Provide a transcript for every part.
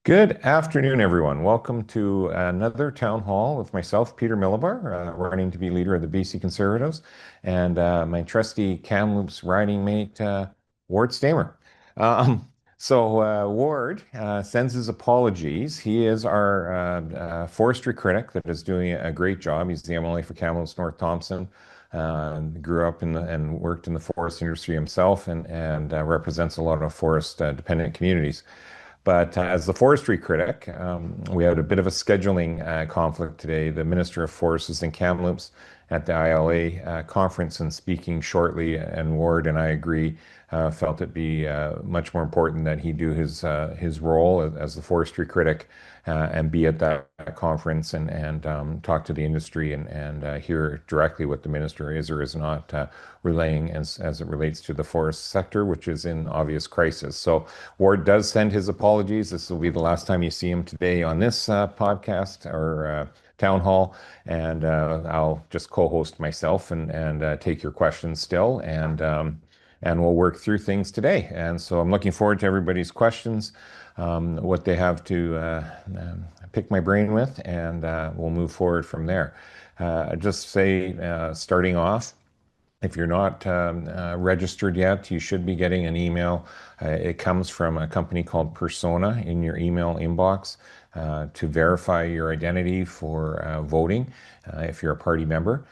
Good afternoon, everyone. Welcome to another town hall with myself, Peter Milobar, running to be leader of the BC Conservatives, and my trusty Kamloops riding mate, Ward Stamer. Ward sends his apologies. He is our forestry critic that is doing a great job. He's the MLA for Kamloops North Thompson. Grew up and worked in the forest industry himself and represents a lot of forest dependent communities. But as the forestry critic, we had a bit of a scheduling conflict today. The Minister of Forests is in Kamloops at the ILA conference and speaking shortly, and Ward and I agree, felt it'd be much more important that he do his role as the forestry critic and be at that conference and talk to the industry and hear directly what the minister is or is not relaying as it relates to the forest sector, which is in obvious crisis. So Ward does send his apologies. This will be the last time you see him today on this podcast or town hall, and I'll just co-host myself and take your questions still, and we'll work through things today. And so I'm looking forward to everybody's questions, what they have to pick my brain with, and we'll move forward from there. Just say, starting off, if you're not registered yet, you should be getting an email. It comes from a company called Persona in your email inbox to verify your identity for voting if you're a party member.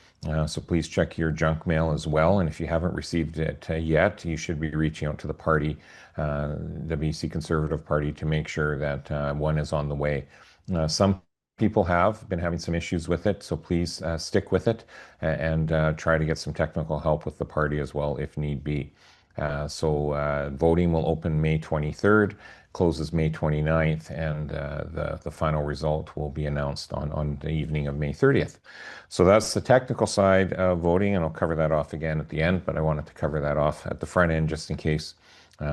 So please check your junk mail as well. And if you haven't received it yet, you should be reaching out to the party, the BC Conservative Party, to make sure that one is on the way. Some people have been having some issues with it, so please stick with it and try to get some technical help with the party as well if need be. Voting will open May 23rd, closes May 29th, and the final result will be announced on the evening of May 30th. So that's the technical side of voting, and I'll cover that off again at the end, but I wanted to cover that off at the front end just in case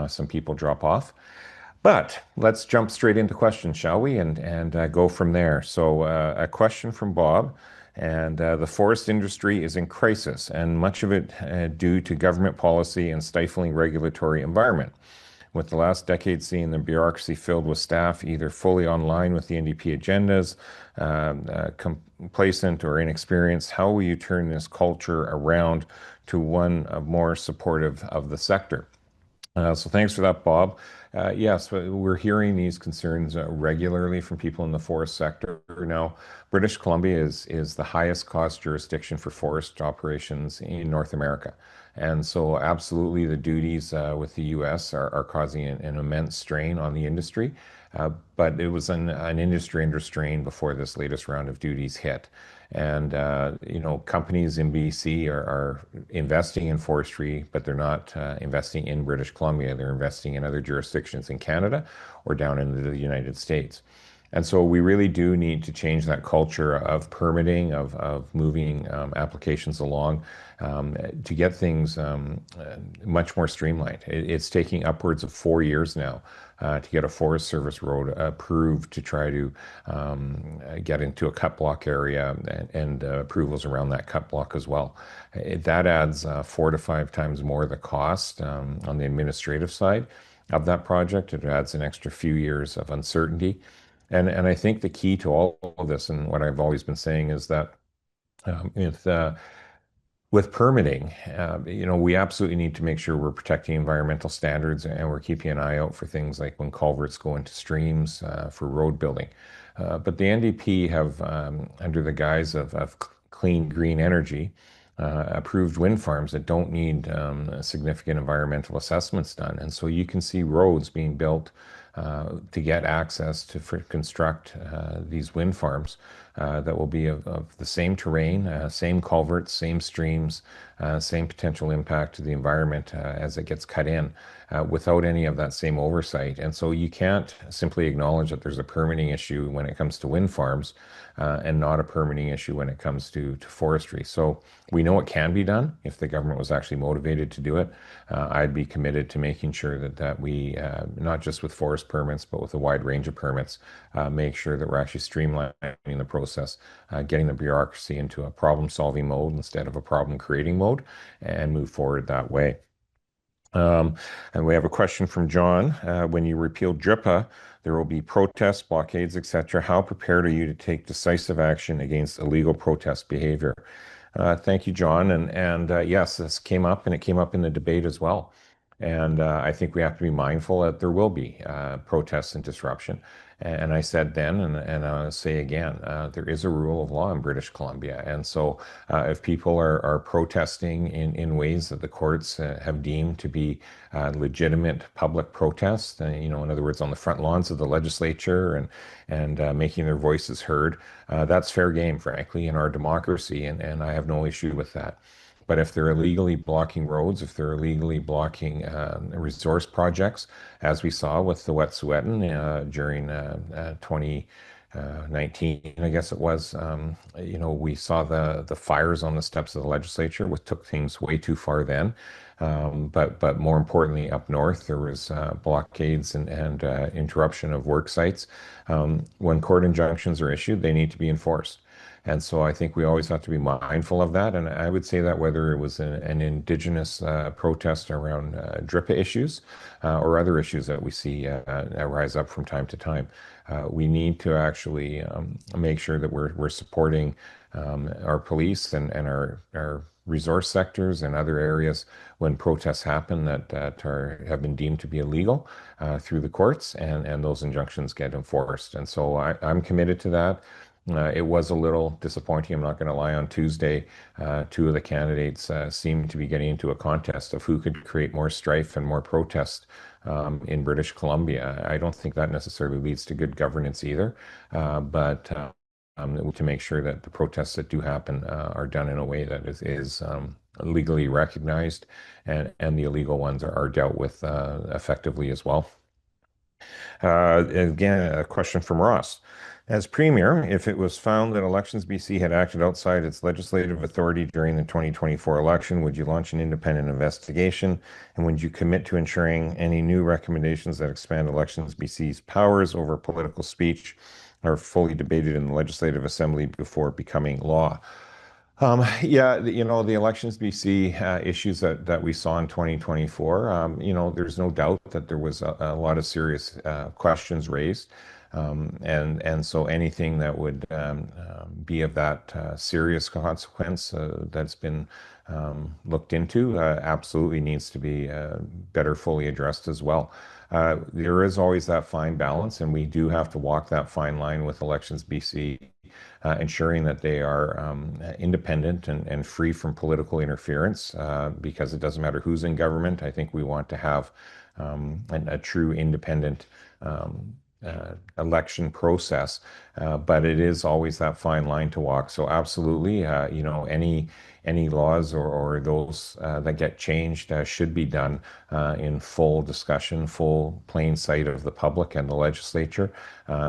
some people drop off. But let's jump straight into questions, shall we? And go from there. So a question from Bob, and the forest industry is in crisis, and much of it due to government policy and stifling regulatory environment. With the last decade seeing the bureaucracy filled with staff either fully online with the NDP agendas, complacent or inexperienced, how will you turn this culture around to one of more supportive of the sector? So thanks for that, Bob. Yes, we're hearing these concerns regularly from people in the forest sector. Now, British Columbia is the highest cost jurisdiction for forest operations in North America. And so absolutely the duties with the US are causing an immense strain on the industry. But it was an industry under strain before this latest round of duties hit. And companies in BC are investing in forestry, but they're not investing in British Columbia. They're investing in other jurisdictions in Canada or down in the United States. And so we really do need to change that culture of permitting, of moving applications along to get things much more streamlined. It's taking upwards of 4 years now to get a Forest Service road approved to try to get into a cut block area and approvals around that cut block as well. That adds 4 to 5 times more the cost on the administrative side of that project. It adds an extra few years of uncertainty. And I think the key to all of this, and what I've always been saying, is that with permitting, we absolutely need to make sure we're protecting environmental standards and we're keeping an eye out for things like when culverts go into streams for road building. But the NDP have, under the guise of clean green energy, approved wind farms that don't need significant environmental assessments done. And so you can see roads being built to get access to construct these wind farms that will be of the same terrain, same culverts, same streams, same potential impact to the environment as it gets cut in without any of that same oversight. And so you can't simply acknowledge that there's a permitting issue when it comes to wind farms and not a permitting issue when it comes to forestry. So we know it can be done if the government was actually motivated to do it. I'd be committed to making sure that we, not just with forest permits, but with a wide range of permits, make sure that we're actually streamlining the process, getting the bureaucracy into a problem-solving mode instead of a problem-creating mode, and move forward that way. Um, and we have a question from John. When you repeal DRIPA, there will be protests, blockades, etc. How prepared are you to take decisive action against illegal protest behavior? Thank you, John. And yes, this came up, and it came up in the debate as well. And I think we have to be mindful that there will be protests and disruption. And I said then, and I'll say again, there is a rule of law in British Columbia. And so if people are protesting in ways that the courts have deemed to be legitimate public protests, in other words, on the front lawns of the legislature and making their voices heard, that's fair game, frankly, in our democracy. And I have no issue with that. But if they're illegally blocking roads, if they're illegally blocking resource projects, as we saw with the Wet'suwet'en during 2019, I guess it was, we saw the fires on the steps of the legislature, which took things way too far then. But more importantly, up north, there was blockades and interruption of work sites. When court injunctions are issued, they need to be enforced. And so I think we always have to be mindful of that. And I would say that whether it was an indigenous protest around DRIPA issues or other issues that we see rise up from time to time, we need to actually make sure that we're supporting our police and our resource sectors and other areas when protests happen that have been deemed to be illegal through the courts, and those injunctions get enforced. And so I'm committed to that. It was a little disappointing. I'm not going to lie. On Tuesday, two of the candidates seemed to be getting into a contest of who could create more strife and more protest in British Columbia. I don't think that necessarily leads to good governance either, but to make sure that the protests that do happen are done in a way that is legally recognized, and the illegal ones are dealt with effectively as well. Again, a question from Ross. As Premier, if it was found that Elections BC had acted outside its legislative authority during the 2024 election, would you launch an independent investigation? And would you commit to ensuring any new recommendations that expand Elections BC's powers over political speech are fully debated in the Legislative Assembly before becoming law? Yeah, the Elections BC issues that we saw in 2024, there's no doubt that there was a lot of serious questions raised. And so anything that would be of that serious consequence that's been looked into absolutely needs to be better fully addressed as well. There is always that fine balance, and we do have to walk that fine line with Elections BC, ensuring that they are independent and free from political interference, because it doesn't matter who's in government. I think we want to have a true independent election process, but it is always that fine line to walk. So absolutely, any laws or those that get changed should be done in full discussion, full plain sight of the public and the legislature,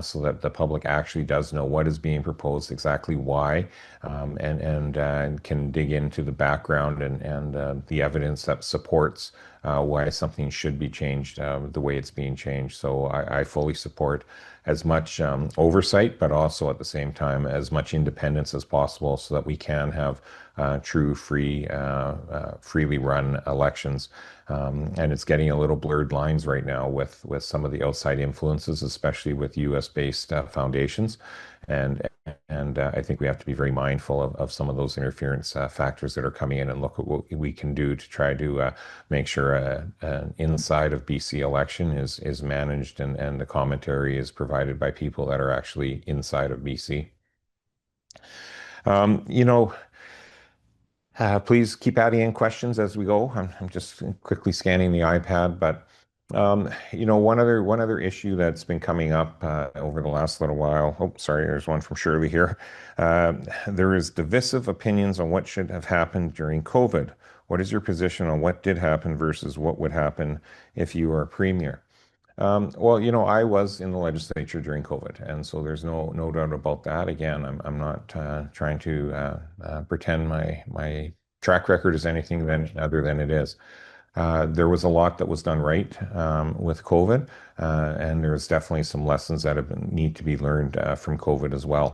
so that the public actually does know what is being proposed, exactly why, and can dig into the background and the evidence that supports why something should be changed the way it's being changed. So I fully support as much oversight, but also at the same time as much independence as possible, so that we can have true, freely run elections. And it's getting a little blurred lines right now with some of the outside influences, especially with U.S.-based foundations. And I think we have to be very mindful of some of those interference factors that are coming in, and look at what we can do to try to make sure an inside of BC election is managed, and the commentary is provided by people that are actually inside of BC. Um, you know, Please keep adding in questions as we go. I'm just quickly scanning the iPad, but one other issue that's been coming up over the last little while. Oh, sorry, there's one from Shirley here. Uh, there is divisive opinions on what should have happened during COVID. What is your position on what did happen versus what would happen if you were premier? Well, I was in the legislature during COVID, and so there's no doubt about that. Again, I'm not trying to pretend my track record is anything other than it is. There was a lot that was done right with COVID, and there's definitely some lessons that need to be learned from COVID as well.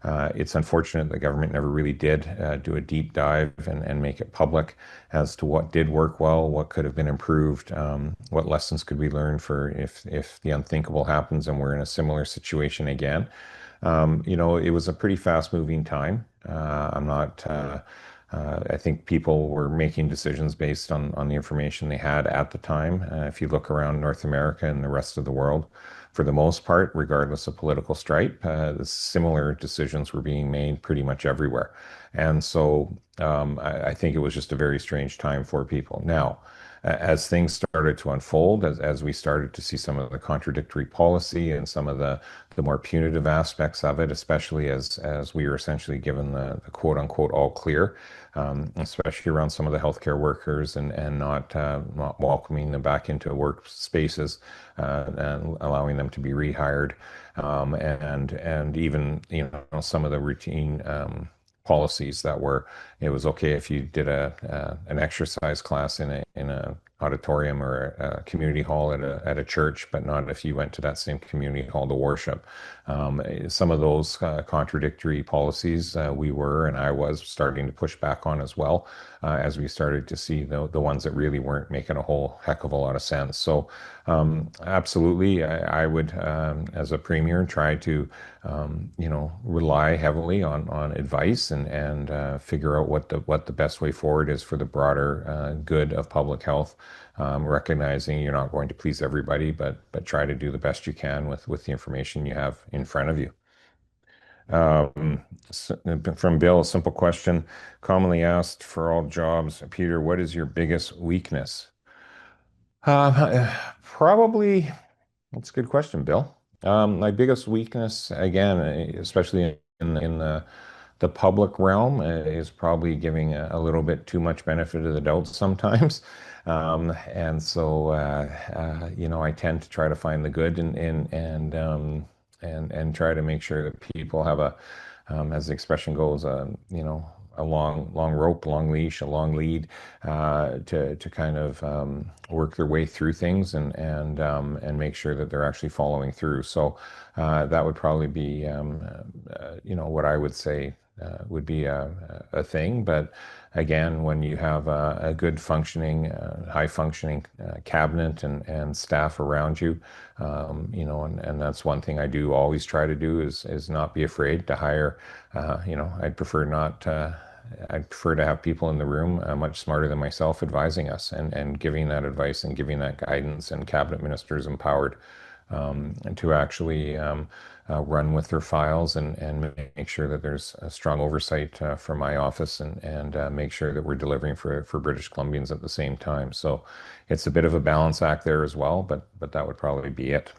It's unfortunate the government never really did do a deep dive and make it public as to what did work well, what could have been improved, what lessons could we learn for if the unthinkable happens and we're in a similar situation again. It was a pretty fast-moving time. I'm not. I think people were making decisions based on the information they had at the time. If you look around North America and the rest of the world, for the most part, regardless of political stripe, the similar decisions were being made pretty much everywhere. And so I think it was just a very strange time for people. Now, as things started to unfold, as we started to see some of the contradictory policy and some of the more punitive aspects of it, especially as we were essentially given the quote unquote all clear, especially around some of the healthcare workers and not welcoming them back into work spaces and allowing them to be rehired, and even some of the routine policies that were it was okay if you did an exercise class in a auditorium or a community hall at a church, but not if you went to that same community hall to worship. Some of those contradictory policies and I was starting to push back on as well, as we started to see the ones that really weren't making a whole heck of a lot of sense. So absolutely, I would, as a premier, try to rely heavily on advice and figure out what the best way forward is for the broader good of public health. Recognizing you're not going to please everybody, but try to do the best you can with the information you have in front of you. From Bill, a simple question, commonly asked for all jobs. Peter, what is your biggest weakness? Probably, that's a good question, Bill. My biggest weakness, again, especially in the public realm, is probably giving a little bit too much benefit of the doubt sometimes. And so, I tend to try to find the good and try to make sure that people have as the expression goes, a long rope, long leash, a long lead, to kind of work their way through things and make sure that they're actually following through. So that would probably be what I would say would be a thing. But again, when you have a good functioning, high functioning cabinet and staff around you, and that's one thing I do always try to do is not be afraid to hire. I'd prefer not. I'd prefer to have people in the room much smarter than myself advising us and giving that advice and giving that guidance, and cabinet ministers empowered and to actually run with their files and make sure that there's a strong oversight from my office and make sure that we're delivering for British Columbians at the same time. So it's a bit of a balance act there as well, but that would probably be it.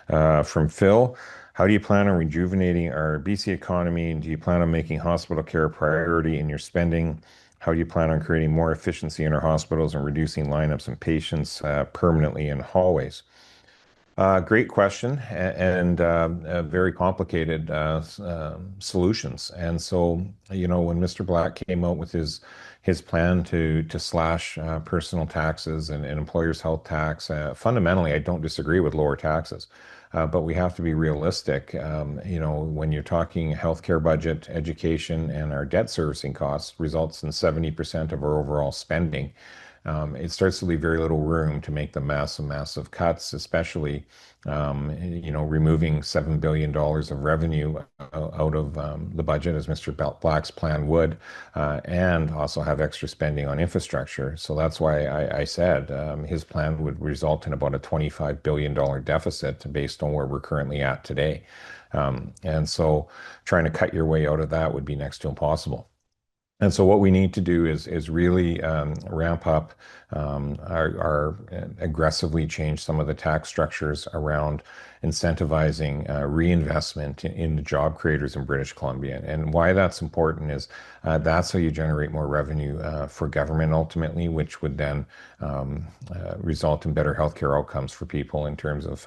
From Phil, how do you plan on rejuvenating our BC economy? And do you plan on making hospital care a priority in your spending? How do you plan on creating more efficiency in our hospitals and reducing lineups and patients permanently in hallways? Great question and very complicated solutions. And so, when Mr. Black came out with his plan to slash personal taxes and employers' health tax, fundamentally, I don't disagree with lower taxes. But we have to be realistic. When you're talking healthcare budget, education, and our debt servicing costs results in 70% of our overall spending. It starts to leave very little room to make the massive cuts, especially, removing $7 billion of revenue out of the budget, as Mr. Black's plan would, and also have extra spending on infrastructure. So that's why I said his plan would result in about a $25 billion deficit based on where we're currently at today. And so trying to cut your way out of that would be next to impossible. And so what we need to do is really ramp up our aggressively change some of the tax structures around incentivizing reinvestment in the job creators in British Columbia. And why that's important is that's how you generate more revenue for government ultimately, which would then result in better healthcare outcomes for people in terms of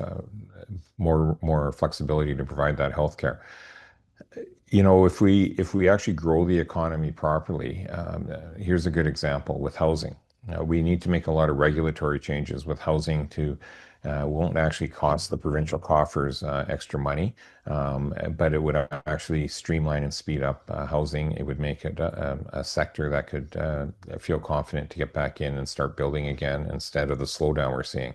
more flexibility to provide that healthcare. If we actually grow the economy properly, here's a good example with housing. We need to make a lot of regulatory changes with housing to won't actually cost the provincial coffers extra money, but it would actually streamline and speed up housing. It would make it a sector that could feel confident to get back in and start building again instead of the slowdown we're seeing.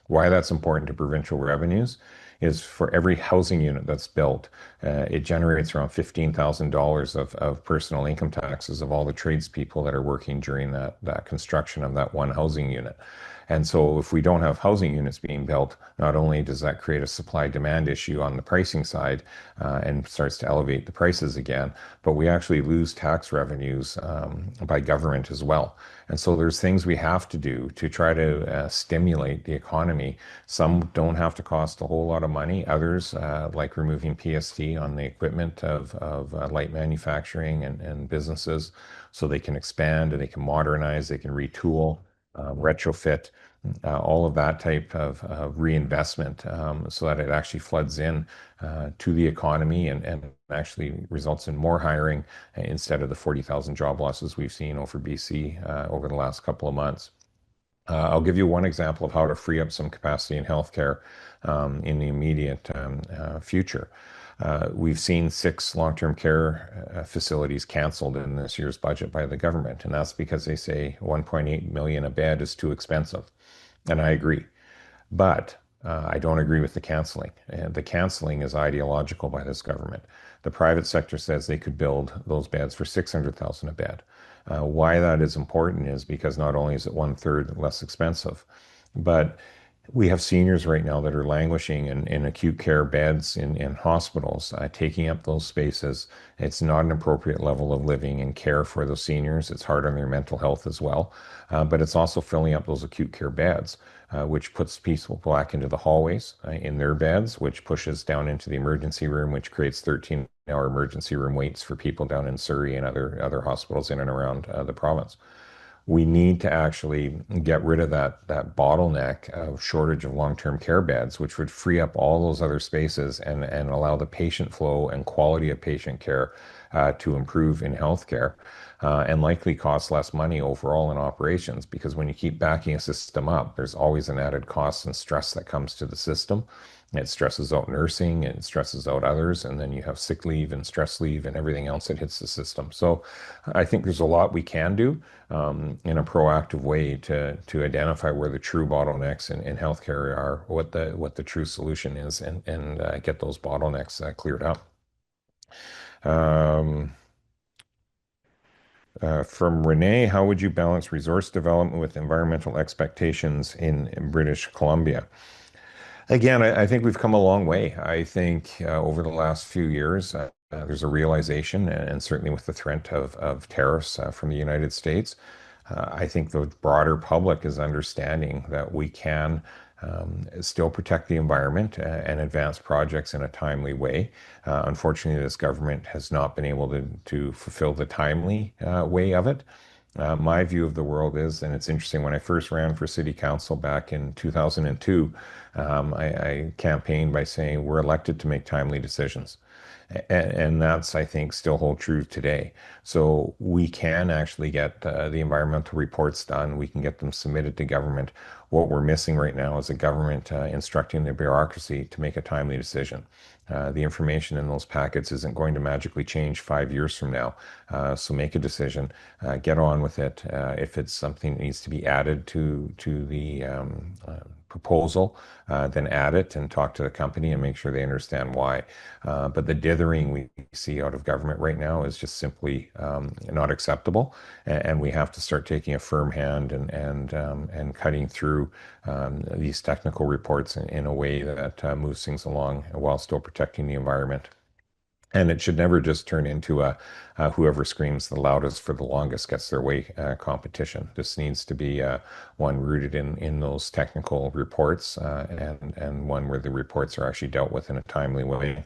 Why that's important to provincial revenues is for every housing unit that's built, it generates around $15,000 of personal income taxes of all the tradespeople that are working during that construction of that one housing unit. And so if we don't have housing units being built, not only does that create a supply demand issue on the pricing side and starts to elevate the prices again, but we actually lose tax revenues by government as well. And so there's things we have to do to try to stimulate the economy. Some don't have to cost a whole lot of money. Others, like removing PST on the equipment of light manufacturing and businesses, so they can expand and they can modernize, they can retool, retrofit, all of that type of reinvestment so that it actually floods in to the economy and actually results in more hiring instead of the 40,000 job losses we've seen over BC over the last couple of months. I'll give you one example of how to free up some capacity in healthcare in the immediate future. We've seen 6 long-term care facilities canceled in this year's budget by the government, and that's because they say 1.8 million a bed is too expensive. And I agree. But I don't agree with the canceling. And the canceling is ideological by this government. The private sector says they could build those beds for 600,000 a bed. Why that is important is because not only is it 1/3 less expensive, but we have seniors right now that are languishing in acute care beds in hospitals, taking up those spaces. It's not an appropriate level of living and care for those seniors. It's hard on their mental health as well. But it's also filling up those acute care beds, which puts people back into the hallways in their beds, which pushes down into the emergency room, which creates 13-hour emergency room waits for people down in Surrey and other hospitals in and around the province. We need to actually get rid of that bottleneck of shortage of long-term care beds, which would free up all those other spaces and allow the patient flow and quality of patient care to improve in healthcare and likely cost less money overall in operations. Because when you keep backing a system up, there's always an added cost and stress that comes to the system. It stresses out nursing, it stresses out others, and then you have sick leave and stress leave and everything else that hits the system. So I think there's a lot we can do in a proactive way to identify where the true bottlenecks in healthcare are, what the true solution is, and get those bottlenecks cleared up. Um, from Renee, how would you balance resource development with environmental expectations in British Columbia? Again, I think we've come a long way. I think over the last few years, there's a realization, and certainly with the threat of tariffs from the United States, I think the broader public is understanding that we can still protect the environment and advance projects in a timely way. Unfortunately, this government has not been able to fulfill the timely way of it. My view of the world is, and it's interesting, when I first ran for city council back in 2002, I campaigned by saying we're elected to make timely decisions. And that's, I think, still hold true today. So we can actually get the environmental reports done. We can get them submitted to government. What we're missing right now is a government instructing the bureaucracy to make a timely decision. The information in those packets isn't going to magically change 5 years from now. So make a decision, get on with it. If it's something that needs to be added to the proposal, then add it and talk to the company and make sure they understand why. But the dithering we see out of government right now is just simply not acceptable, and we have to start taking a firm hand and cutting through these technical reports in a way that moves things along while still protecting the environment. And it should never just turn into a whoever screams the loudest for the longest gets their way competition. This needs to be one rooted in those technical reports and one where the reports are actually dealt with in a timely way.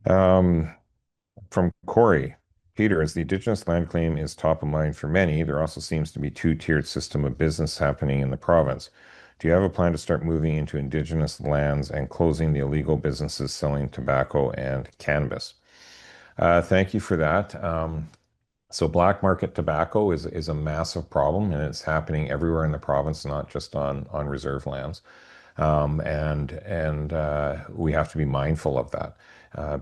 Um, from Corey, Peter, as the Indigenous land claim is top of mind for many, there also seems to be two-tiered system of business happening in the province. Do you have a plan to start moving into Indigenous lands and closing the illegal businesses selling tobacco and cannabis? Thank you for that. So black market tobacco is a massive problem, and it's happening everywhere in the province, not just on reserve lands. We have to be mindful of that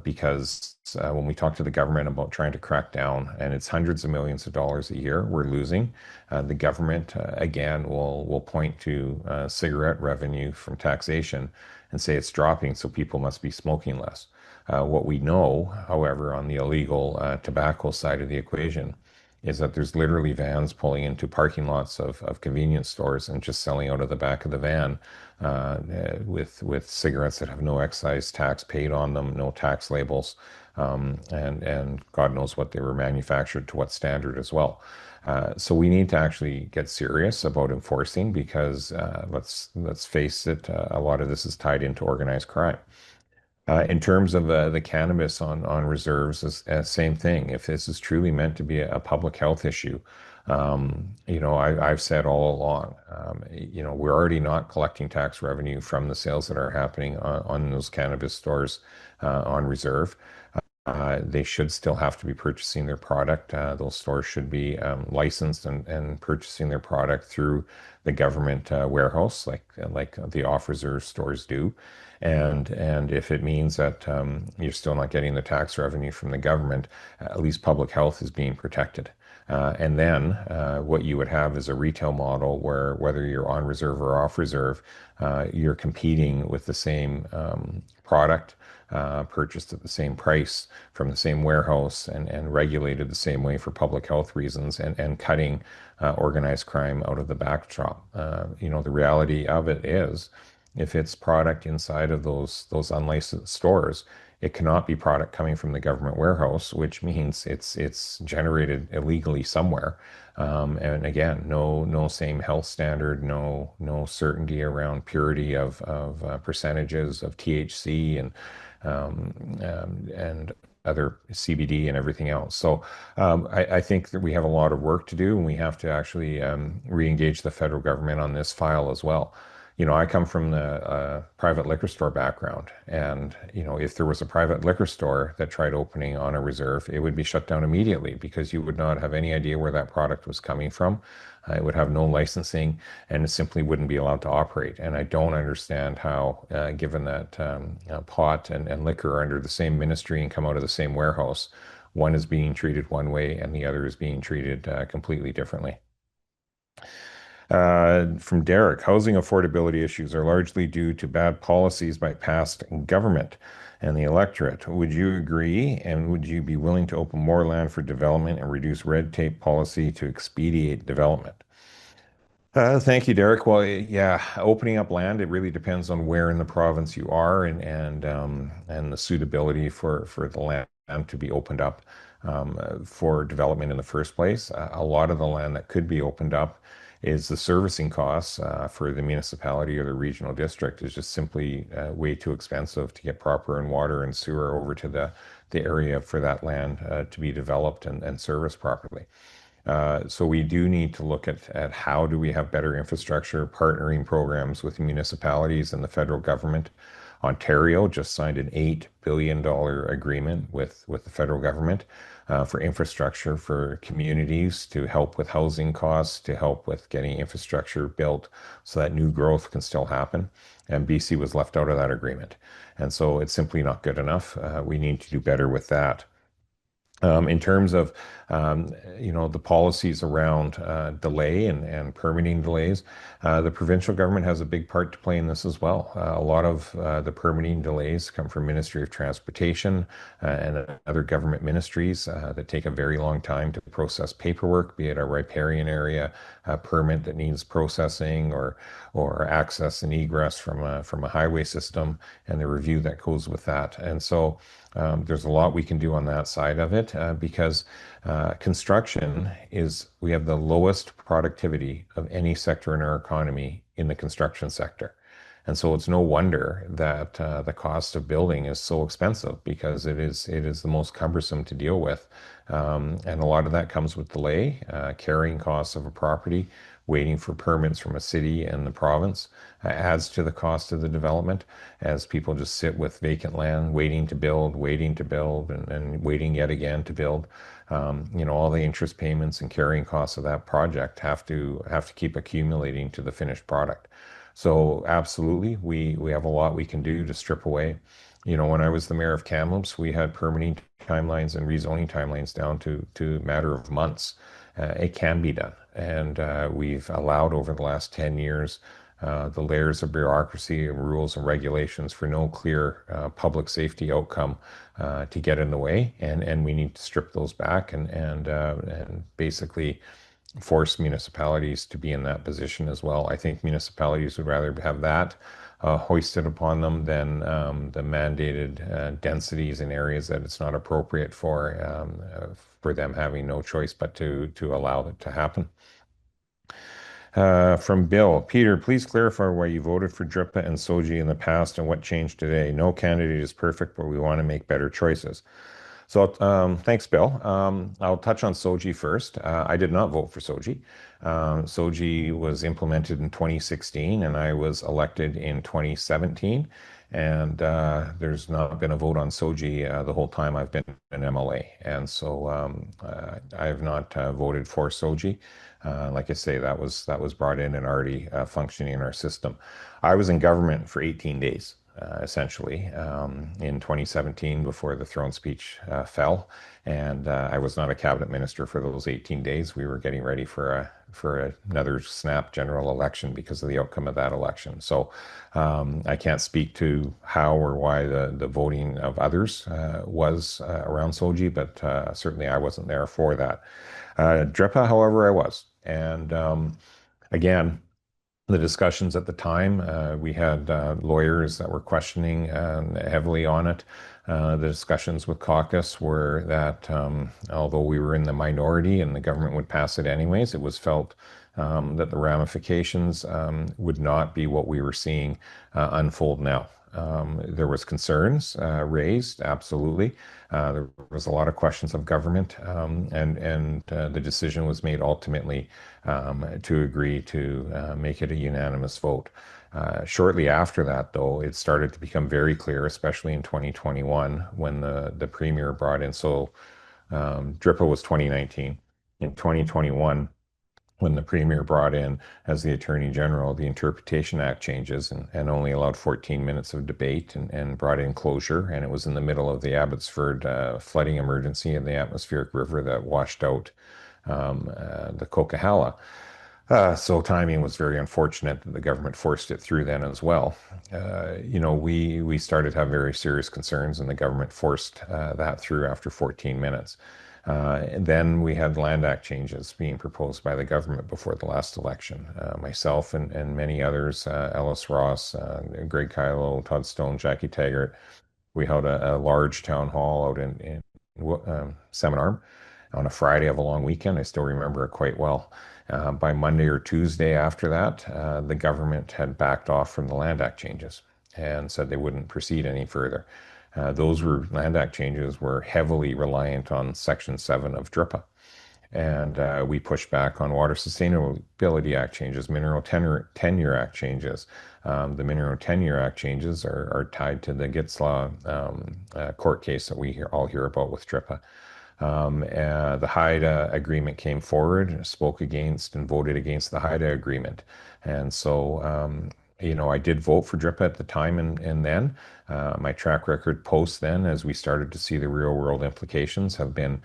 because when we talk to the government about trying to crack down, and it's hundreds of millions of dollars a year we're losing, the government again will point to cigarette revenue from taxation and say it's dropping, so people must be smoking less. What we know, however, on the illegal tobacco side of the equation is that there's literally vans pulling into parking lots of convenience stores and just selling out of the back of the van with cigarettes that have no excise tax paid on them, no tax labels, and God knows what they were manufactured to what standard as well. So we need to actually get serious about enforcing because let's face it, a lot of this is tied into organized crime. In terms of the cannabis on reserves, same thing. If this is truly meant to be a public health issue, I've said all along, we're already not collecting tax revenue from the sales that are happening on those cannabis stores on reserve. They should still have to be purchasing their product. Those stores should be licensed and purchasing their product through the government warehouse, like the off reserve stores do. And if it means that you're still not getting the tax revenue from the government, at least public health is being protected. And then what you would have is a retail model where whether you're on reserve or off reserve, you're competing with the same product purchased at the same price from the same warehouse and regulated the same way for public health reasons and cutting organized crime out of the backdrop. The reality of it is if it's product inside of those unlicensed stores, it cannot be product coming from the government warehouse, which means it's generated illegally somewhere. And again, no same health standard, no certainty around purity of percentages of THC and other CBD and everything else. So I think that we have a lot of work to do, and we have to actually re-engage the federal government on this file as well. I come from the private liquor store background, and if there was a private liquor store that tried opening on a reserve, it would be shut down immediately because you would not have any idea where that product was coming from. It would have no licensing, and it simply wouldn't be allowed to operate. And I don't understand how, given that pot and liquor are under the same ministry and come out of the same warehouse, one is being treated one way and the other is being treated completely differently. From Derek, housing affordability issues are largely due to bad policies by past government and the electorate. Would you agree? And would you be willing to open more land for development and reduce red tape policy to expedite development? Thank you, Derek. Well, yeah, opening up land, it really depends on where in the province you are and the suitability for the land to be opened up for development in the first place. A lot of the land that could be opened up is the servicing costs for the municipality or the regional district is just simply way too expensive to get proper and water and sewer over to the area for that land to be developed and serviced properly. So we do need to look at how do we have better infrastructure, partnering programs with municipalities and the federal government. Ontario just signed an $8 billion agreement with the federal government for infrastructure for communities to help with housing costs, to help with getting infrastructure built so that new growth can still happen. And BC was left out of that agreement. And so it's simply not good enough. We need to do better with that. In terms of the policies around delay and permitting delays, the provincial government has a big part to play in this as well. A lot of the permitting delays come from Ministry of Transportation and other government ministries that take a very long time to process paperwork, be it a riparian area permit that needs processing or access and egress from a highway system and the review that goes with that. And so there's a lot we can do on that side of it because construction we have the lowest productivity of any sector in our economy in the construction sector. And so it's no wonder that the cost of building is so expensive because it is the most cumbersome to deal with. And a lot of that comes with delay, carrying costs of a property, waiting for permits from a city and the province adds to the cost of the development as people just sit with vacant land, waiting to build, and waiting yet again to build. All the interest payments and carrying costs of that project have to keep accumulating to the finished product. So absolutely, we have a lot we can do to strip away. When I was the mayor of Kamloops, we had permitting timelines and rezoning timelines down to a matter of months. It can be done, and we've allowed over the last 10 years the layers of bureaucracy and rules and regulations for no clear public safety outcome to get in the way, and we need to strip those back and basically force municipalities to be in that position as well. I think municipalities would rather have that hoisted upon them than the mandated densities in areas that it's not appropriate for them having no choice but to allow it to happen. From Bill, Peter, please clarify why you voted for Drippa and Soji in the past and what changed today. No candidate is perfect, but we want to make better choices. So thanks, Bill. I'll touch on Soji first. I did not vote for Soji. Soji was implemented in 2016, and I was elected in 2017. And there's not been a vote on Soji the whole time I've been an MLA. And so I have not voted for Soji. Like I say, that was brought in and already functioning in our system. I was in government for 18 days essentially, in 2017 before the throne speech fell. And I was not a cabinet minister for those 18 days. We were getting ready for another snap general election because of the outcome of that election. So I can't speak to how or why the voting of others was around Soji, but certainly I wasn't there for that. DRIPA, however, I was. And again, the discussions at the time. We had lawyers that were questioning heavily on it. The discussions with caucus were that although we were in the minority and the government would pass it anyways, it was felt that the ramifications would not be what we were seeing unfold now. There was concerns raised, absolutely. There was a lot of questions of government, and the decision was made ultimately to agree to make it a unanimous vote. Shortly after that, though, it started to become very clear, especially in 2021 when the premier brought in. So DRIPA was 2019. In 2021, when the premier brought in as the attorney general the Interpretation Act changes and only allowed 14 minutes of debate and brought in closure. And it was in the middle of the Abbotsford flooding emergency in the atmospheric river that washed out the Coquihalla. So timing was very unfortunate that the government forced it through then as well. We started to have very serious concerns, and the government forced that through after 14 minutes. And then we had Land Act changes being proposed by the government before the last election. Myself and many others, Ellis Ross, Greg Kylo, Todd Stone, Jackie Taggart, we held a large town hall out in Seminarm on a Friday of a long weekend. I still remember it quite well. By Monday or Tuesday after that, the government had backed off from the Land Act changes and said they wouldn't proceed any further. Those Land Act changes were heavily reliant on Section 7 of DRIPA. And we pushed back on Water Sustainability Act changes, Mineral Tenure Act changes. The Mineral Tenure Act changes are tied to the Gitslaw court case that we all hear about with DRIPA. The Haida agreement came forward, spoke against and voted against the Haida agreement. And so, I did vote for DRIPA at the time and then. My track record post then, as we started to see the real world implications, have been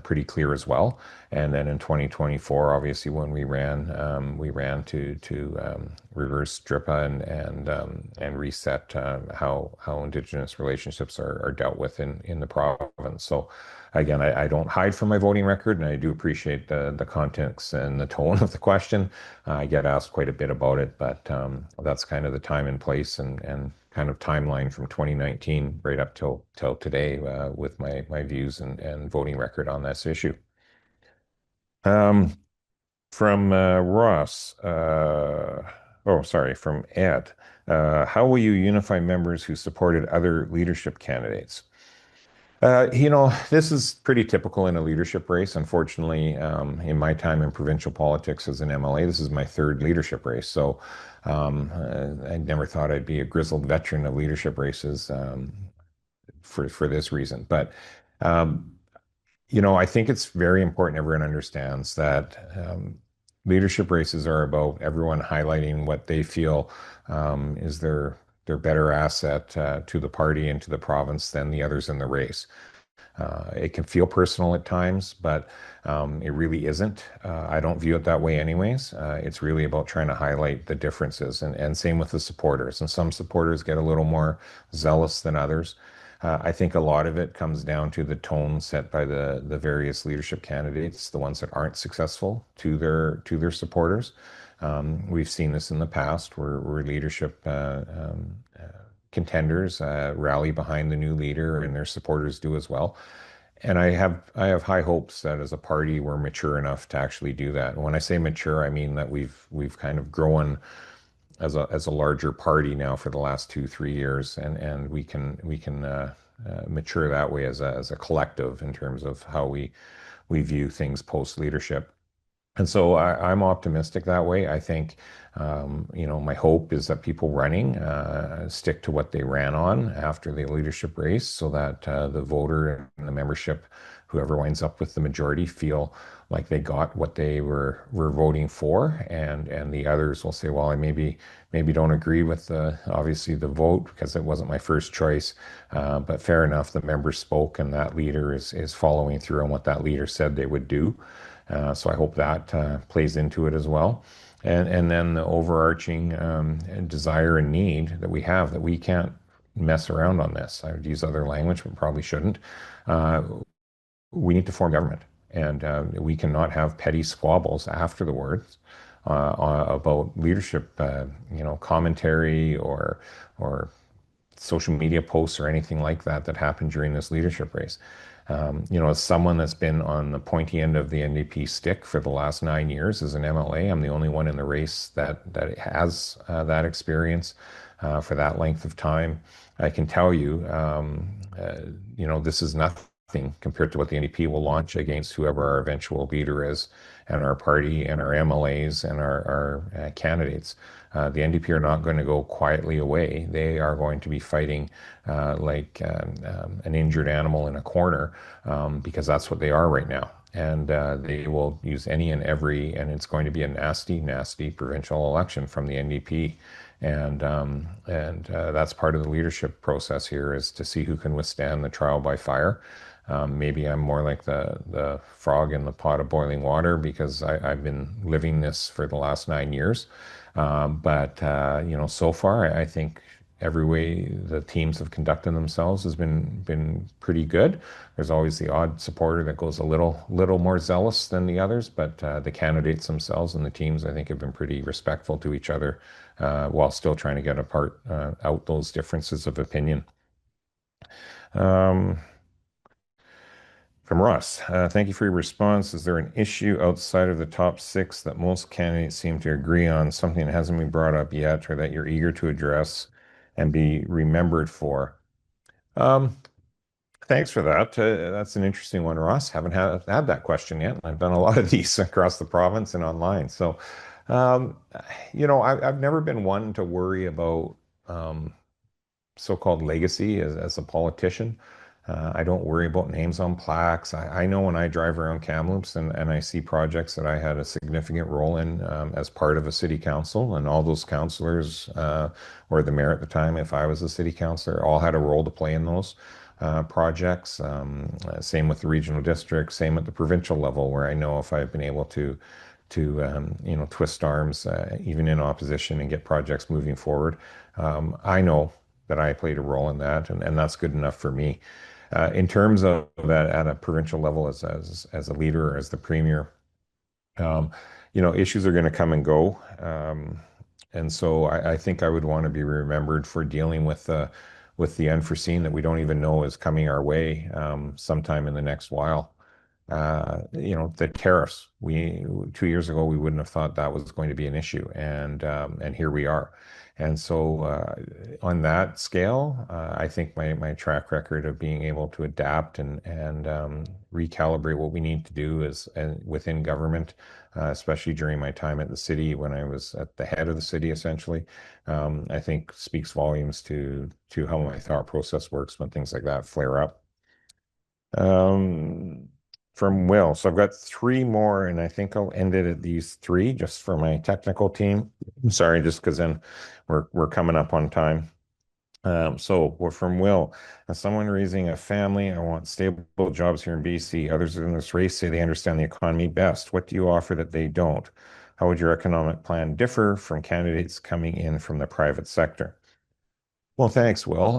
pretty clear as well. And then in 2024, obviously, when we ran to reverse DRIPA and reset how Indigenous relationships are dealt with in the province. So again, I don't hide from my voting record, and I do appreciate the context and the tone of the question. I get asked quite a bit about it, but that's kind of the time and place and kind of timeline from 2019 right up till today with my views and voting record on this issue. From Ross, from Ed. How will you unify members who supported other leadership candidates? This is pretty typical in a leadership race. Unfortunately, in my time in provincial politics as an MLA, this is my third leadership race. So I never thought I'd be a grizzled veteran of leadership races for this reason. But I think it's very important everyone understands that leadership races are about everyone highlighting what they feel is their better asset to the party and to the province than the others in the race. It can feel personal at times, but it really isn't. I don't view it that way, anyways. It's really about trying to highlight the differences, and same with the supporters. And some supporters get a little more zealous than others. I think a lot of it comes down to the tone set by the various leadership candidates, the ones that aren't successful to their supporters. We've seen this in the past where leadership contenders rally behind the new leader and their supporters do as well. And I have high hopes that as a party we're mature enough to actually do that. And when I say mature, I mean that we've kind of grown as a larger party now for the last 2 3 years, and we can mature that way as a collective in terms of how we view things post leadership. And so I'm optimistic that way. I think, my hope is that people running stick to what they ran on after the leadership race so that the voter and the membership, whoever winds up with the majority, feel like they got what they were voting for. And the others will say, well, I maybe don't agree with obviously the vote because it wasn't my first choice. But fair enough, the members spoke and that leader is following through on what that leader said they would do. So I hope that plays into it as well. And then the overarching desire and need that we have that we can't mess around on this. I would use other language, but probably shouldn't. Uh, we need to form government, and we cannot have petty squabbles after the words about leadership, commentary or social media posts or anything like that that happened during this leadership race. As someone that's been on the pointy end of the NDP stick for the last 9 years as an MLA, I'm the only one in the race that has that experience for that length of time. I can tell you, this is nothing compared to what the NDP will launch against whoever our eventual leader is, and our party and our MLAs and our candidates. The NDP are not going to go quietly away. They are going to be fighting like an injured animal in a corner because that's what they are right now. And they will use any and every, and it's going to be a nasty, nasty provincial election from the NDP. And that's part of the leadership process here is to see who can withstand the trial by fire. Maybe I'm more like the frog in the pot of boiling water because I've been living this for the last 9 years. But so far, I think every way the teams have conducted themselves has been pretty good. There's always the odd supporter that goes a little more zealous than the others, but the candidates themselves and the teams, I think, have been pretty respectful to each other while still trying to get out those differences of opinion. Um, From Ross, thank you for your response. Is there an issue outside of the top six that most candidates seem to agree on, something that hasn't been brought up yet, or that you're eager to address and be remembered for? Um, Thanks for that. That's an interesting one, Ross. Haven't had that question yet. I've done a lot of these across the province and online. So, um, I've never been one to worry about um, so-called legacy as a politician. I don't worry about names on plaques. I know when I drive around Kamloops and I see projects that I had a significant role in as part of a city council, and all those councilors or the mayor at the time, if I was a city councilor, all had a role to play in those projects. Same with the regional district, same at the provincial level, where I know if I've been able to twist arms even in opposition and get projects moving forward. I know that I played a role in that, and that's good enough for me. In terms of that at a provincial level as a leader or as the premier, um, issues are going to come and go. And so I think I would want to be remembered for dealing with the unforeseen that we don't even know is coming our way sometime in the next while. The tariffs. 2 years ago we wouldn't have thought that was going to be an issue, and here we are. And so on that scale, I think my track record of being able to adapt and recalibrate what we need to do is within government, especially during my time at the city when I was at the head of the city, essentially, I think speaks volumes to how my thought process works when things like that flare up. Um, from Will. So I've got three more, and I think I'll end it at these three just for my technical team. I'm sorry, just because then we're coming up on time. So we're from Will. As someone raising a family, I want stable jobs here in BC. Others in this race say they understand the economy best. What do you offer that they don't? How would your economic plan differ from candidates coming in from the private sector? Well, thanks, Will.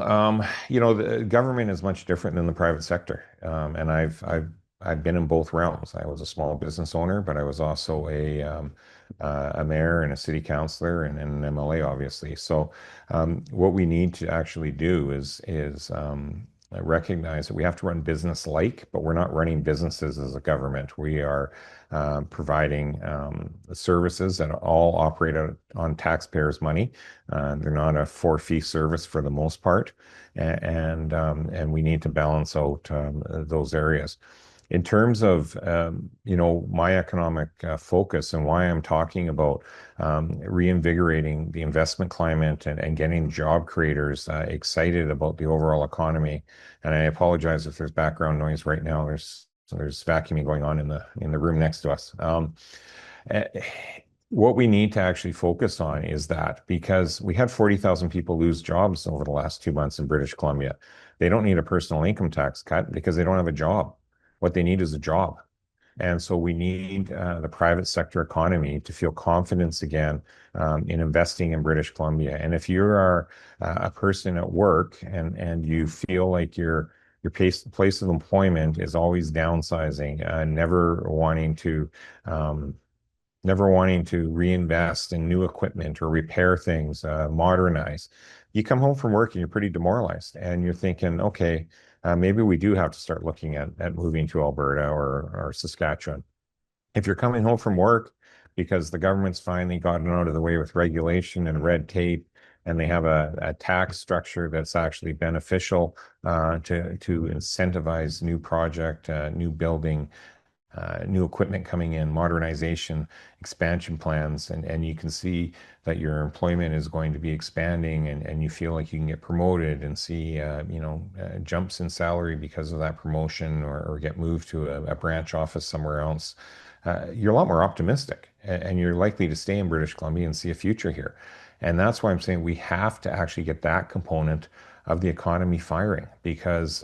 The government is much different than the private sector, and I've been in both realms. I was a small business owner, but I was also a mayor and a city councilor and an MLA, obviously. So, what we need to actually do is recognize that we have to run business like, but we're not running businesses as a government. We are providing services that all operate on taxpayers' money. They're not a for-fee service for the most part, and we need to balance out those areas. In terms of my economic focus and why I'm talking about reinvigorating the investment climate and getting job creators excited about the overall economy. And I apologize if there's background noise right now. There's vacuuming going on in the room next to us. Eh, what we need to actually focus on is that because we had 40,000 people lose jobs over the last 2 months in British Columbia. They don't need a personal income tax cut because they don't have a job. What they need is a job. And so we need the private sector economy to feel confidence again in investing in British Columbia. And if you are a person at work and you feel like your place of employment is always downsizing, um, never wanting to reinvest in new equipment or repair things, modernize. You come home from work and you're pretty demoralized, and you're thinking, okay, maybe we do have to start looking at moving to Alberta or Saskatchewan. If you're coming home from work because the government's finally gotten out of the way with regulation and red tape, and they have a tax structure that's actually beneficial to incentivize new project, new building, new equipment coming in, modernization, expansion plans, and you can see that your employment is going to be expanding, and you feel like you can get promoted and see, jumps in salary because of that promotion, or get moved to a branch office somewhere else. You're a lot more optimistic, and you're likely to stay in British Columbia and see a future here. And that's why I'm saying we have to actually get that component of the economy firing, because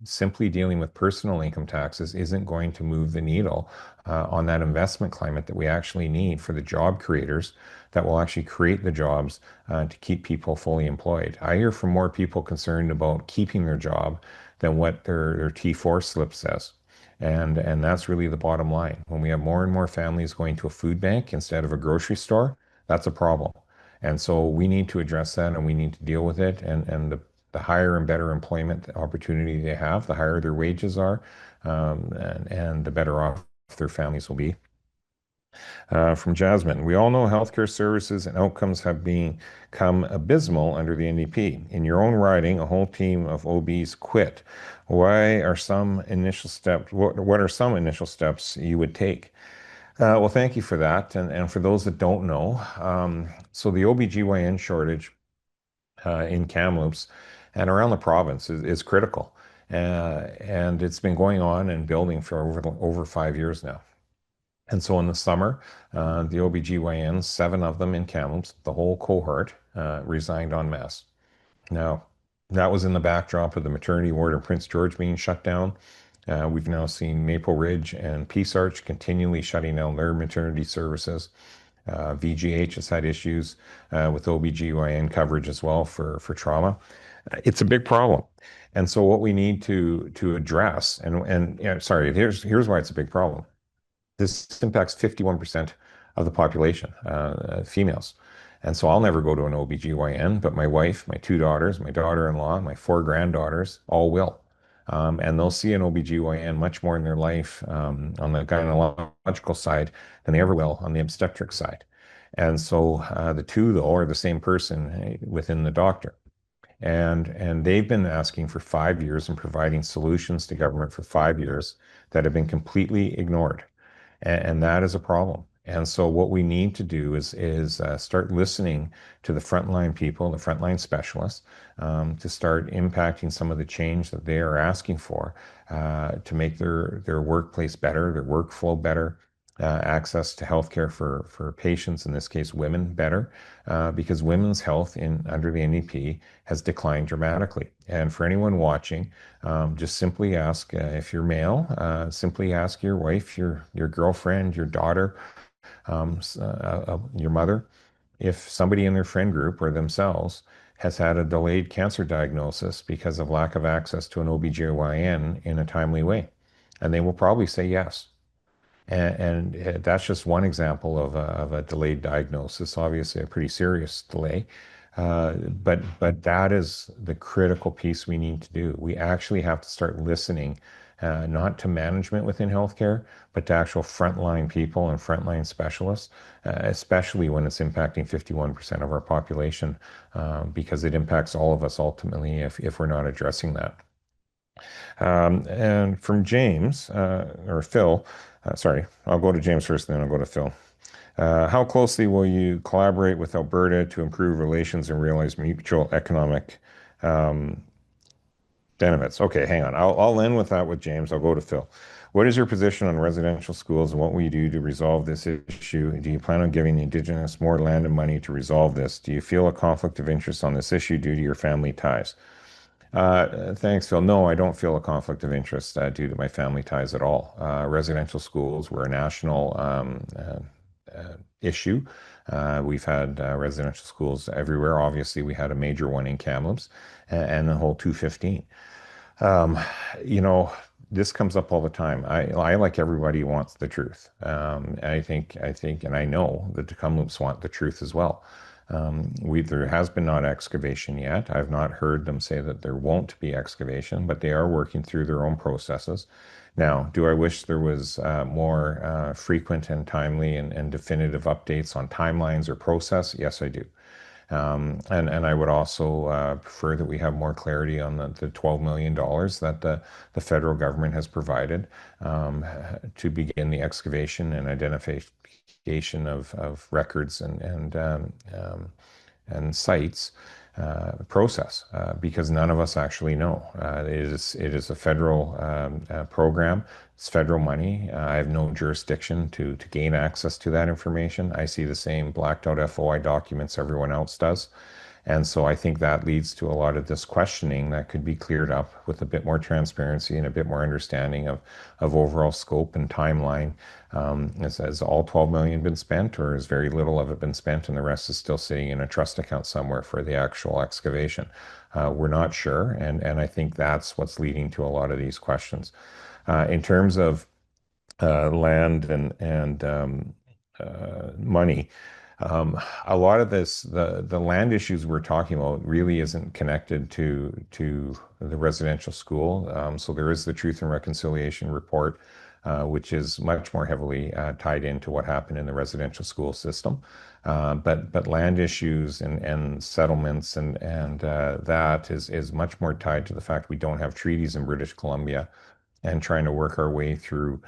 simply dealing with personal income taxes isn't going to move the needle on that investment climate that we actually need for the job creators that will actually create the jobs to keep people fully employed. I hear from more people concerned about keeping their job than what their T4 slip says. And that's really the bottom line. When we have more and more families going to a food bank instead of a grocery store, that's a problem. And so we need to address that, and we need to deal with it. And the higher and better employment opportunity they have, the higher their wages are, and the better off their families will be. From Jasmine, we all know healthcare services and outcomes have become abysmal under the NDP. In your own riding, a whole team of OBs quit. Why are some initial steps? What are some initial steps you would take? Well, thank you for that. And for those that don't know, so the OBGYN shortage in Kamloops and around the province is critical. And it's been going on and building for over 5 years now. And so in the summer, the OBGYNs, seven of them in Kamloops, the whole cohort, resigned en masse. Now, that was in the backdrop of the maternity ward in Prince George being shut down. We've now seen Maple Ridge and Peace Arch continually shutting down their maternity services. VGH has had issues with OBGYN coverage as well for trauma. It's a big problem. And so what we need to address, sorry, here's why it's a big problem. This impacts 51% of the population, females. And so I'll never go to an OBGYN, but my wife, my two daughters, my daughter-in-law, my four granddaughters all will. And they'll see an OBGYN much more in their life on the gynecological side than they ever will on the obstetric side. And so the two, though, are the same person within the doctor. And they've been asking for 5 years and providing solutions to government for 5 years that have been completely ignored. And that is a problem. And so what we need to do is start listening to the frontline people, the frontline specialists, to start impacting some of the change that they are asking for to make their workplace better, their workflow better, access to healthcare for patients, in this case women, better, because women's health in under the NDP has declined dramatically. And for anyone watching, just simply ask if you're male, simply ask your wife, your girlfriend, your daughter, your mother, if somebody in their friend group or themselves has had a delayed cancer diagnosis because of lack of access to an OBGYN in a timely way. And they will probably say yes. And that's just one example of a delayed diagnosis, obviously a pretty serious delay. But that is the critical piece we need to do. We actually have to start listening, not to management within healthcare, but to actual frontline people and frontline specialists, especially when it's impacting 51% of our population, because it impacts all of us ultimately if we're not addressing that. And from James, or Phil, sorry, I'll go to James first, and then I'll go to Phil. How closely will you collaborate with Alberta to improve relations and realize mutual economic benefits? Okay, hang on. I'll end with that with James. I'll go to Phil. What is your position on residential schools, and what will you do to resolve this issue? Do you plan on giving the Indigenous more land and money to resolve this? Do you feel a conflict of interest on this issue due to your family ties? Thanks, Phil. No, I don't feel a conflict of interest due to my family ties at all. Residential schools were a national issue. We've had residential schools everywhere. Obviously, we had a major one in Kamloops and the whole 215. Um, you know, this comes up all the time. I like everybody wants the truth. And I know that the Kamloops want the truth as well. There has been not excavation yet. I've not heard them say that there won't be excavation, but they are working through their own processes. Now, do I wish there was more frequent and timely and definitive updates on timelines or process? Yes, I do. And I would also prefer that we have more clarity on the $12 million that the federal government has provided to begin the excavation and identification of records and sites process, because none of us actually know. It is a federal program. It's federal money. I have no jurisdiction to gain access to that information. I see the same blacked out FOI documents everyone else does. And so I think that leads to a lot of this questioning that could be cleared up with a bit more transparency and a bit more understanding of overall scope and timeline. Has all 12 million been spent, or has very little of it been spent and the rest is still sitting in a trust account somewhere for the actual excavation? We're not sure. And I think that's what's leading to a lot of these questions. In terms of land and money. A lot of this, the land issues we're talking about really isn't connected to the residential school. So there is the Truth and Reconciliation report, which is much more heavily tied into what happened in the residential school system. But land issues and settlements and that is much more tied to the fact we don't have treaties in British Columbia, and trying to work our way through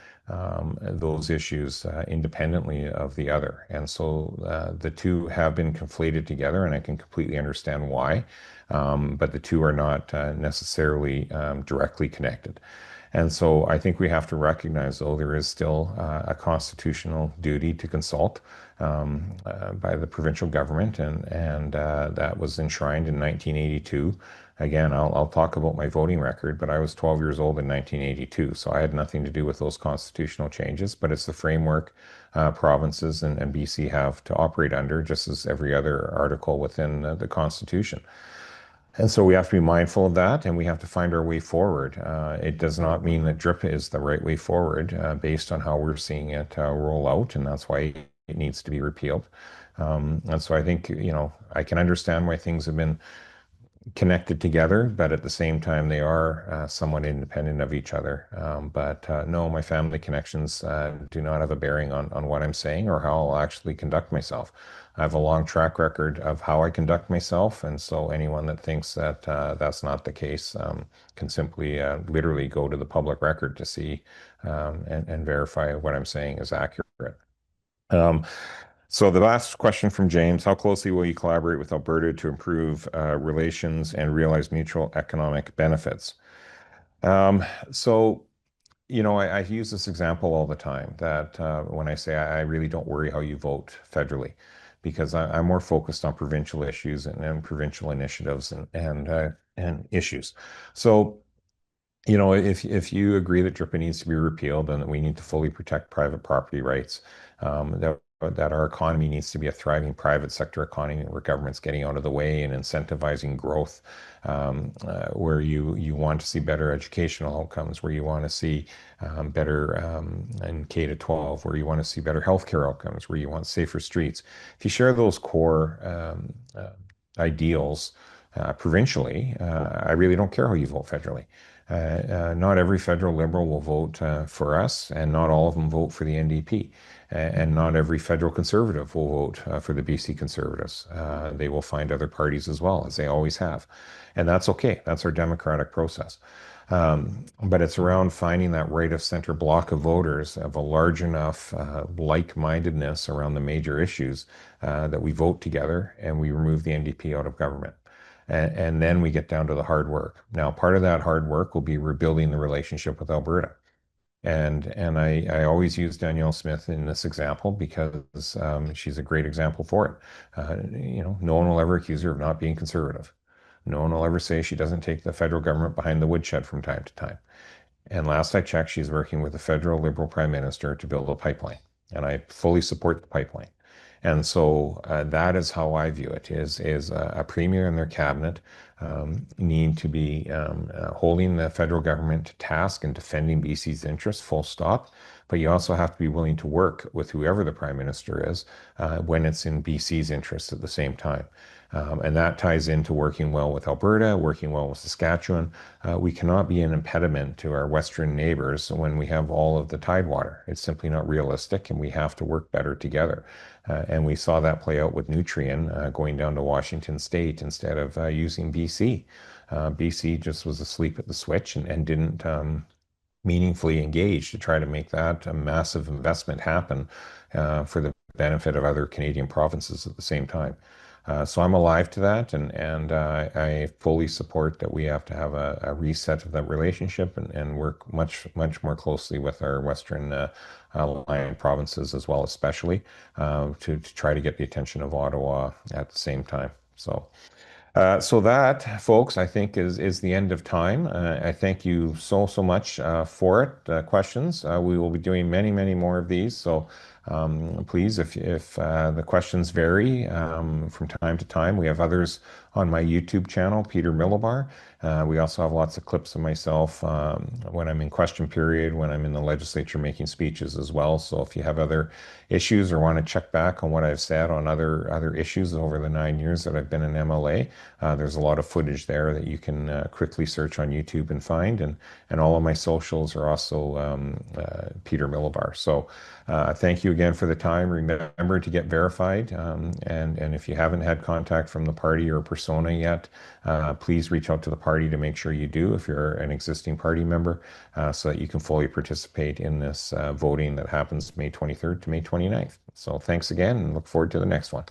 those issues independently of the other. And so the two have been conflated together, and I can completely understand why, but the two are not necessarily directly connected. And so I think we have to recognize, though, there is still a constitutional duty to consult by the provincial government, and that was enshrined in 1982. Again, I'll talk about my voting record, but I was 12 years old in 1982, so I had nothing to do with those constitutional changes, but it's the framework provinces and BC have to operate under, just as every other article within the Constitution. And so we have to be mindful of that, and we have to find our way forward. It does not mean that DRIP is the right way forward based on how we're seeing it roll out, and that's why it needs to be repealed. And so I think, I can understand why things have been connected together, but at the same time, they are somewhat independent of each other. But no, my family connections do not have a bearing on what I'm saying or how I'll actually conduct myself. I have a long track record of how I conduct myself, and so anyone that thinks that that's not the case can simply literally go to the public record to see and verify what I'm saying is accurate. Um, so the last question from James, how closely will you collaborate with Alberta to improve relations and realize mutual economic benefits? Um, so I use this example all the time that when I say I really don't worry how you vote federally, because I'm more focused on provincial issues and provincial initiatives and issues. So, if you agree that DRIPA needs to be repealed and that we need to fully protect private property rights, that our economy needs to be a thriving private sector economy where government's getting out of the way and incentivizing growth, where you want to see better educational outcomes, where you want to see better in K to 12, where you want to see better healthcare outcomes, where you want safer streets. If you share those core ideals provincially, I really don't care how you vote federally. Not every federal Liberal will vote for us, and not all of them vote for the NDP. And not every federal Conservative will vote for the BC Conservatives. They will find other parties as well, as they always have. And that's okay. That's our democratic process. But it's around finding that right of center block of voters of a large enough like-mindedness around the major issues that we vote together and we remove the NDP out of government. And then we get down to the hard work. Now, part of that hard work will be rebuilding the relationship with Alberta. And I always use Danielle Smith in this example because she's a great example for it. No one will ever accuse her of not being conservative. No one will ever say she doesn't take the federal government behind the woodshed from time to time. And last I checked, she's working with the federal Liberal Prime Minister to build a pipeline. And I fully support the pipeline. And so that is how I view it, is a premier and their cabinet need to be holding the federal government to task and defending BC's interests, full stop. But you also have to be willing to work with whoever the prime minister is when it's in BC's interests at the same time. And that ties into working well with Alberta, working well with Saskatchewan. We cannot be an impediment to our Western neighbors when we have all of the tidewater. It's simply not realistic, and we have to work better together. And we saw that play out with Nutrien going down to Washington State instead of using BC. BC just was asleep at the switch and didn't meaningfully engage to try to make that a massive investment happen for the benefit of other Canadian provinces at the same time. So I'm alive to that, and I fully support that we have to have a reset of that relationship and work much more closely with our Western aligned provinces as well, especially to try to get the attention of Ottawa at the same time. So that, folks, I think is the end of time. I thank you so much for it. Questions. We will be doing many more of these. So please, if the questions vary from time to time, we have others on my YouTube channel, Peter Milobar. We also have lots of clips of myself when I'm in question period, when I'm in the legislature making speeches as well. So if you have other issues or want to check back on what I've said on other issues over the 9 years that I've been an MLA, there's a lot of footage there that you can quickly search on YouTube and find. And all of my socials are also Peter Milobar. So thank you again for the time. Remember to get verified. And if you haven't had contact from the party or persona yet, please reach out to the party to make sure you do if you're an existing party member so that you can fully participate in this voting that happens May 23rd to May 29th. So thanks again and look forward to the next one.